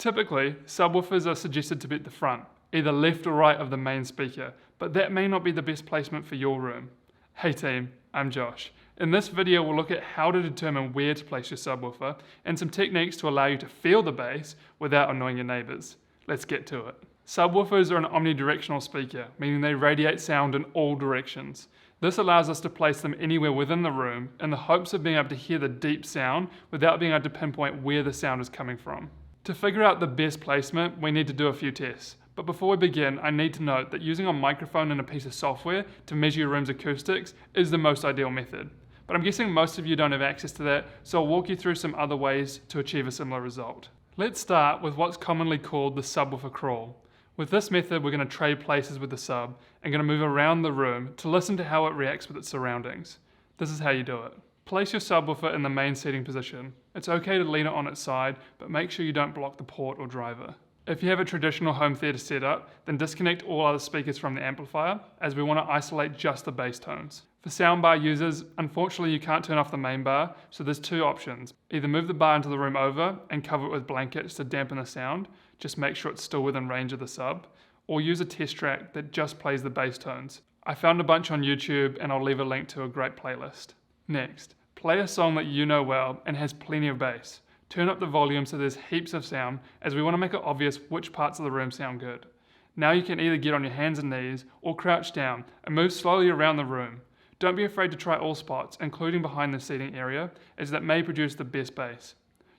Typically, subwoofers are suggested to be at the front, either left or right of the main speaker, but that may not be the best placement for your room. Hey team, I'm Josh. In this video we'll look at how to determine where to place your subwoofer and some techniques to allow you to feel the bass without annoying your neighbours. Let's get to it. Subwoofers are an omnidirectional speaker, meaning they radiate sound in all directions. This allows us to place them anywhere within the room in the hopes of being able to hear the deep sound without being able to pinpoint where the sound is coming from. To figure out the best placement, we need to do a few tests. But before we begin, I need to note that using a microphone and a piece of software to measure your room's acoustics is the most ideal method. But I'm guessing most of you don't have access to that, so I'll walk you through some other ways to achieve a similar result. Let's start with what's commonly called the subwoofer crawl. With this method, we're going to trade places with the sub and going to move around the room to listen to how it reacts with its surroundings. This is how you do it. Place your subwoofer in the main seating position. It's okay to lean it on its side, but make sure you don't block the port or driver. If you have a traditional home theatre setup, then disconnect all other speakers from the amplifier, as we want to isolate just the bass tones. For soundbar users, unfortunately you can't turn off the main bar, so there's two options. Either move the bar into the room over and cover it with blankets to dampen the sound, just make sure it's still within range of the sub, or use a test track that just plays the bass tones. I found a bunch on YouTube and I'll leave a link to a great playlist. Next, play a song that you know well and has plenty of bass. Turn up the volume so there's heaps of sound, as we want to make it obvious which parts of the room sound good. Now you can either get on your hands and knees or crouch down and move slowly around the room. Don't be afraid to try all spots, including behind the seating area, as that may produce the best bass.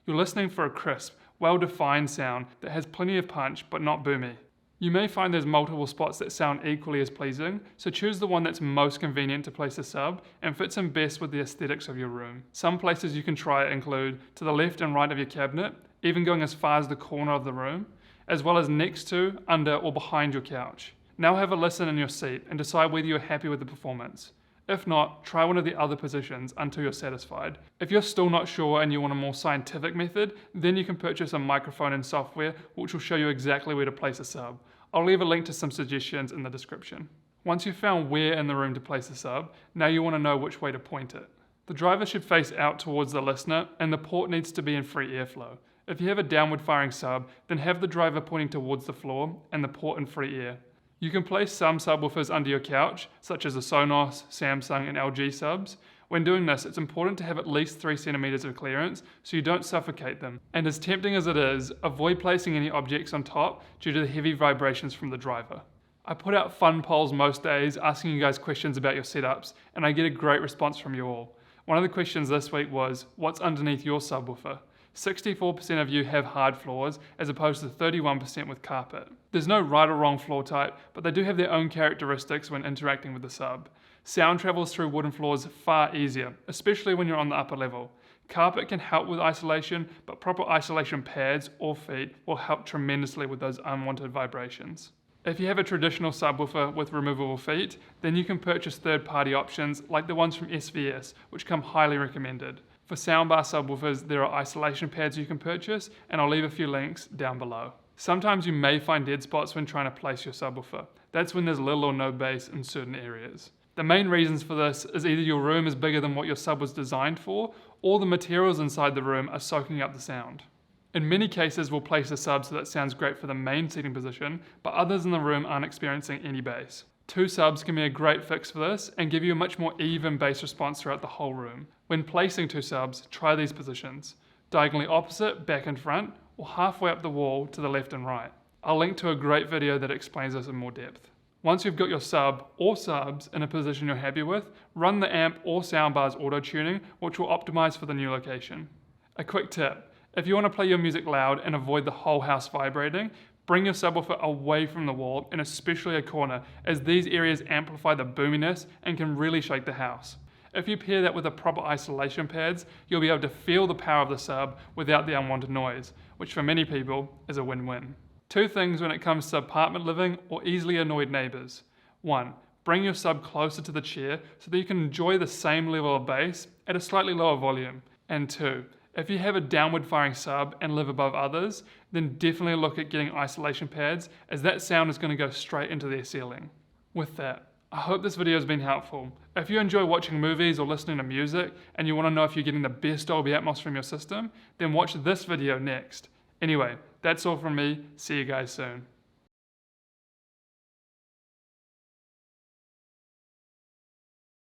You're listening for a crisp, well-defined sound that has plenty of punch but not boomy. You may find there's multiple spots that sound equally as pleasing, so choose the one that's most convenient to place a sub and fits in best with the aesthetics of your room. Some places you can try include to the left and right of your cabinet, even going as far as the corner of the room, as well as next to, under, or behind your couch. Now have a listen in your seat and decide whether you're happy with the performance. If not, try one of the other positions until you're satisfied. If you're still not sure and you want a more scientific method, then you can purchase a microphone and software which will show you exactly where to place a sub. I'll leave a link to some suggestions in the description. Once you've found where in the room to place a sub, now you want to know which way to point it. The driver should face out towards the listener and the port needs to be in free airflow. If you have a downward firing sub, then have the driver pointing towards the floor and the port in free air. You can place some subwoofers under your couch, such as the Sonos, Samsung and LG subs. When doing this, it's important to have at least 3 centimeters of clearance so you don't suffocate them. And as tempting as it is, avoid placing any objects on top due to the heavy vibrations from the driver. I put out fun polls most days asking you guys questions about your setups, and I get a great response from you all. One of the questions this week was, what's underneath your subwoofer? 64% of you have hard floors as opposed to 31% with carpet. There's no right or wrong floor type, but they do have their own characteristics when interacting with the sub. Sound travels through wooden floors far easier, especially when you're on the upper level. Carpet can help with isolation, but proper isolation pads or feet will help tremendously with those unwanted vibrations. If you have a traditional subwoofer with removable feet, then you can purchase third-party options like the ones from SVS, which come highly recommended. For soundbar subwoofers, there are isolation pads you can purchase, and I'll leave a few links down below. Sometimes you may find dead spots when trying to place your subwoofer. That's when there's little or no bass in certain areas. The main reasons for this is either your room is bigger than what your sub was designed for, or the materials inside the room are soaking up the sound. In many cases, we'll place a sub so that sounds great for the main seating position, but others in the room aren't experiencing any bass. 2 subs can be a great fix for this and give you a much more even bass response throughout the whole room. When placing 2 subs, try these positions: diagonally opposite, back and front, or halfway up the wall to the left and right. I'll link to a great video that explains this in more depth. Once you've got your sub or subs in a position you're happy with, run the amp or soundbar's auto tuning, which will optimize for the new location. A quick tip: if you want to play your music loud and avoid the whole house vibrating, bring your subwoofer away from the wall and especially a corner, as these areas amplify the boominess and can really shake the house. If you pair that with the proper isolation pads, you'll be able to feel the power of the sub without the unwanted noise, which for many people is a win-win. 2 things when it comes to apartment living or easily annoyed neighbours. 1. Bring your sub closer to the chair so that you can enjoy the same level of bass at a slightly lower volume. And 2. If you have a downward firing sub and live above others, then definitely look at getting isolation pads, as that sound is going to go straight into their ceiling. With that, I hope this video has been helpful. If you enjoy watching movies or listening to music and you want to know if you're getting the best Dolby Atmos from your system, then watch this video next. Anyway, That's all from me. See you guys soon.